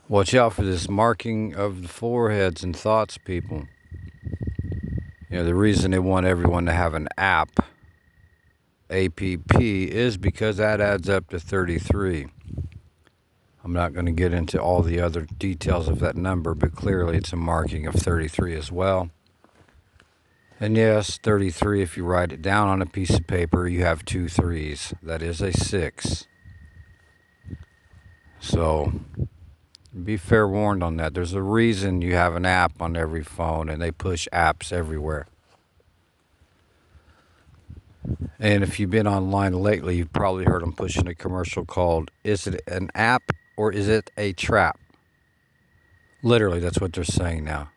Watch out for this marking of the foreheads and thoughts, people. The reason they want everyone to have an app, is because that adds up to 33. I'm not going to get into all the other details of that number, but clearly it's a marking of 33 as well. And yes, 33, if you write it down on a piece of paper, you have 2 3s. That is a 6. So be fair warned on that. There's a reason you have an app on every phone, and they push apps everywhere. And if you've been online lately, you've probably heard them pushing a commercial called, "Is it an app or is it a trap?" Literally, that's what they're saying now.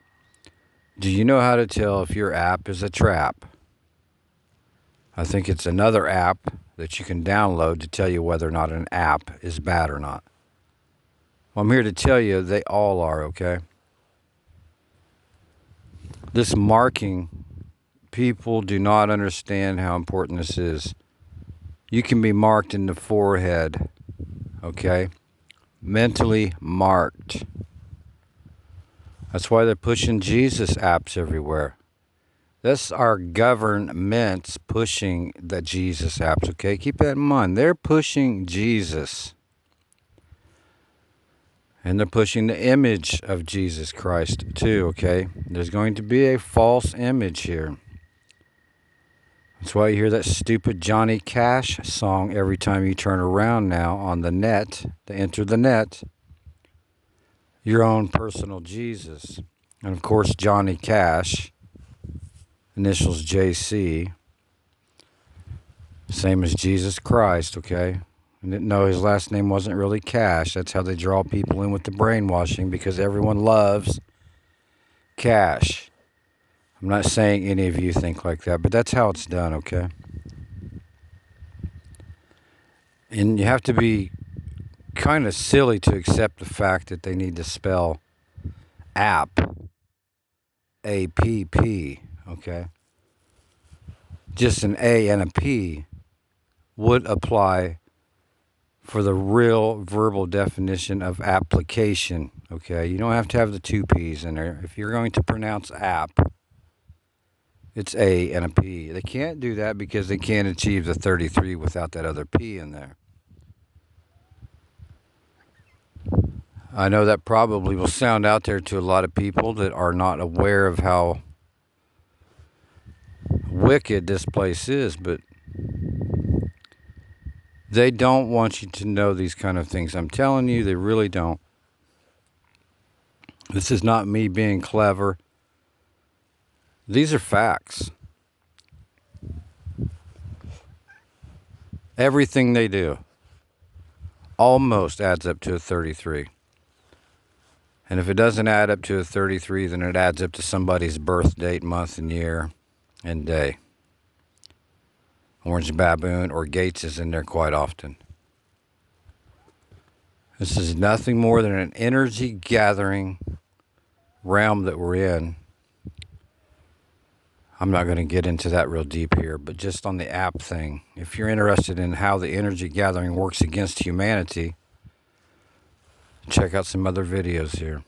Do you know how to tell if your app is a trap? I think it's another app that you can download to tell you whether or not an app is bad or not. Well, I'm here to tell you they all are, okay? This marking, people do not understand how important this is. You can be marked in the forehead, okay? Mentally marked. That's why they're pushing Jesus apps everywhere. That's our government's pushing the Jesus apps, okay? Keep that in mind. They're pushing Jesus. And they're pushing the image of Jesus Christ too, okay? There's going to be a false image here. That's why you hear that stupid Johnny Cash song every time you turn around now on the net, to enter the net. Your own personal Jesus. And of course, Johnny Cash, initials JC, same as Jesus Christ, okay? No, his last name wasn't really Cash. That's how they draw people in with the brainwashing, because everyone loves cash. I'm not saying any of you think like that, but that's how it's done, okay? And you have to be kind of silly to accept the fact that they need to spell app, A-P-P, okay? Just an A and a P would apply for the real verbal definition of application, okay? You don't have to have the 2 P's in there. If you're going to pronounce app, it's A and a P. They can't do that because they can't achieve the 33 without that other P in there. I know that probably will sound out there to a lot of people that are not aware of how wicked this place is, but they don't want you to know these kind of things. I'm telling you, they really don't. This is not me being clever. These are facts. Everything they do almost adds up to a 33. And if it doesn't add up to a 33, then it adds up to somebody's birth date, month, and year, and day. Orange Baboon or Gates is in there quite often. This is nothing more than an energy gathering realm that we're in. I'm not going to get into that real deep here, but just on the app thing, if you're interested in how the energy gathering works against humanity, check out some other videos here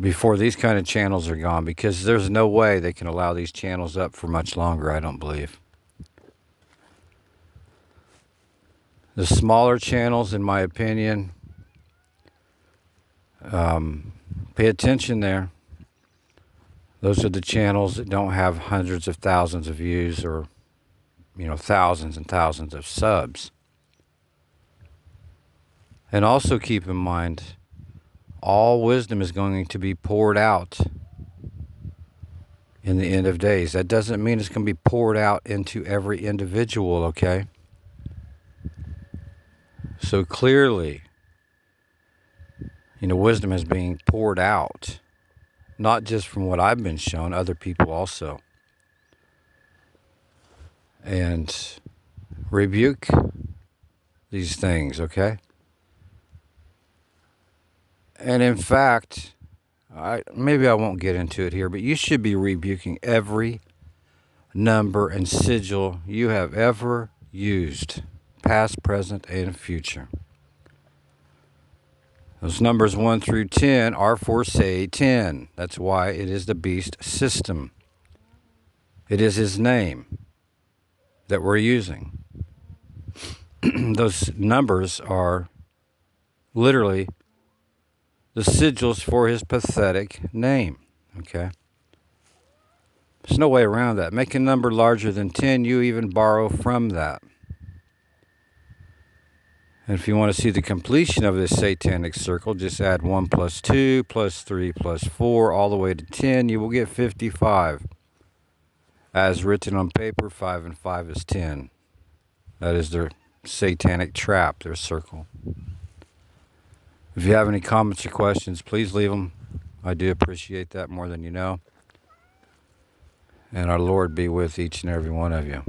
before these kind of channels are gone, because there's no way they can allow these channels up for much longer, I don't believe. The smaller channels, in my opinion, pay attention there. Those are the channels that don't have hundreds of thousands of views or, thousands and thousands of subs. And also keep in mind, all wisdom is going to be poured out in the end of days. That doesn't mean it's going to be poured out into every individual, okay? So clearly, wisdom is being poured out, not just from what I've been shown, other people also. And rebuke these things, okay? And in fact, maybe I won't get into it here, but you should be rebuking every number and sigil you have ever used, past, present, and future. Those numbers 1 through 10 are for Satan. That's why it is the beast system. It is his name that we're using. Those numbers are literally the sigils for his pathetic name. Okay? There's no way around that. Make a number larger than 10, you even borrow from that. And if you want to see the completion of this satanic circle, just add 1 plus 2 plus 3 plus 4 all the way to 10. You will get 55. As written on paper, 5 and 5 is 10. That is their satanic trap, their circle. If you have any comments or questions, please leave them. I do appreciate that more than you know. And our Lord be with each and every one of you.